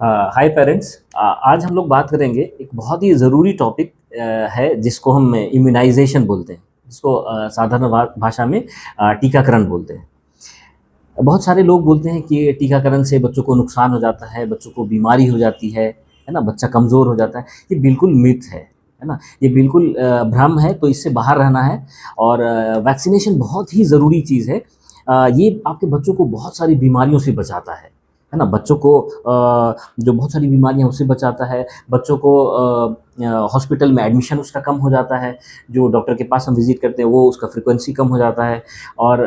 हाय parents. आज हम लोग बात करेंगे एक बहुत ही ज़रूरी टॉपिक है जिसको हम इम्यूनाइजेशन बोलते हैं, जिसको साधारण भाषा में टीकाकरण बोलते हैं। बहुत सारे लोग बोलते हैं कि टीकाकरण से बच्चों को नुकसान हो जाता है, बच्चों को बीमारी हो जाती है ना, बच्चा कमज़ोर हो जाता है। ये बिल्कुल मिथ है ना, ये बिल्कुल भ्रम है, तो इससे बाहर रहना है। और वैक्सीनेशन बहुत ही ज़रूरी चीज़ है। ये आपके बच्चों को बहुत सारी बीमारियों से बचाता है ना, बच्चों को जो बहुत सारी बीमारियाँ उससे बचाता है, बच्चों को हॉस्पिटल में एडमिशन उसका कम हो जाता है, जो डॉक्टर के पास हम विज़िट करते हैं वो उसका फ्रीक्वेंसी कम हो जाता है। और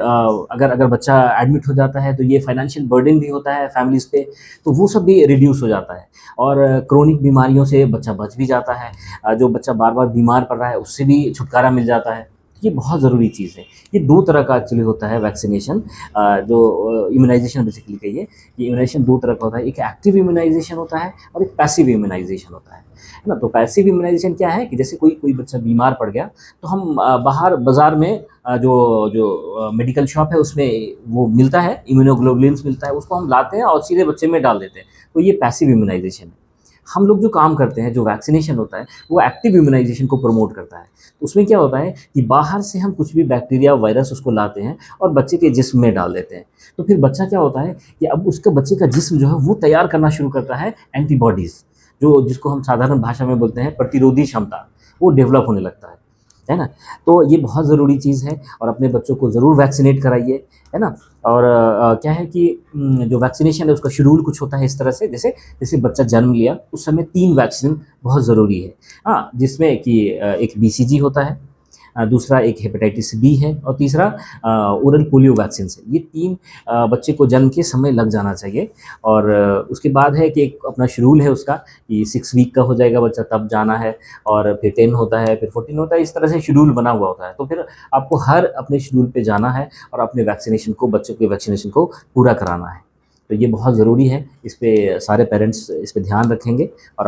अगर अगर बच्चा एडमिट हो जाता है तो ये फाइनेंशियल बर्डन भी होता है फैमिलीज़ पे, तो वो सब भी रिड्यूस हो जाता है। और क्रोनिक बीमारियों से बच्चा बच भी जाता है। जो बच्चा बार-बार बीमार पड़ रहा है उससे भी छुटकारा मिल जाता है। ये बहुत ज़रूरी चीज़ है। ये 2 तरह का एक्चुअली होता है वैक्सीनेशन, जो इम्यूनाइज़ेशन बेसिकली कहिए। ये इम्यूनाइज़ेशन 2 तरह का होता है, एक एक्टिव इम्यूनाइज़ेशन होता है और एक पैसिव इम्यूनाइज़ेशन होता है ना? तो पैसिव इम्यूनाइज़ेशन क्या है कि जैसे कोई कोई बच्चा बीमार पड़ गया, तो हम बाहर बाज़ार में जो जो मेडिकल शॉप है उसमें वो मिलता है, इम्यूनोग्लोबुलिन्स मिलता है, उसको हम लाते हैं और सीधे बच्चे में डाल देते हैं। तो ये पैसिव इम्यूनाइज़ेशन है। हम लोग जो काम करते हैं, जो वैक्सीनेशन होता है, वो एक्टिव इम्यूनाइज़ेशन को प्रमोट करता है। उसमें क्या होता है कि बाहर से हम कुछ भी बैक्टीरिया, वायरस उसको लाते हैं और बच्चे के जिस्म में डाल देते हैं। तो फिर बच्चा क्या होता है कि अब उसका बच्चे का जिस्म जो है वो तैयार करना शुरू करता है एंटीबॉडीज़, जो जिसको हम साधारण भाषा में बोलते हैं प्रतिरोधी क्षमता, वो डेवलप होने लगता है ना? तो ये बहुत ज़रूरी चीज़ है और अपने बच्चों को ज़रूर वैक्सीनेट कराइए, है ना? और क्या है कि जो वैक्सीनेशन है उसका शेड्यूल कुछ होता है इस तरह से, जैसे जैसे बच्चा जन्म लिया उस समय 3 वैक्सीन बहुत ज़रूरी है। हाँ, जिसमें कि एक बीसीजी होता है, दूसरा एक हेपेटाइटिस बी है और तीसरा ओरल पोलियो वैक्सीन्स है। ये 3 बच्चे को जन्म के समय लग जाना चाहिए। और उसके बाद है कि एक अपना शेड्यूल है उसका कि 6 वीक का हो जाएगा बच्चा तब जाना है, और फिर 10 होता है, फिर 14 होता है, इस तरह से शेड्यूल बना हुआ होता है। तो फिर आपको हर अपने शेड्यूल पे जाना है और अपने वैक्सीनेशन को, बच्चों के वैक्सीनेशन को पूरा कराना है। तो ये बहुत ज़रूरी है, इस पे सारे पेरेंट्स इस पे ध्यान रखेंगे और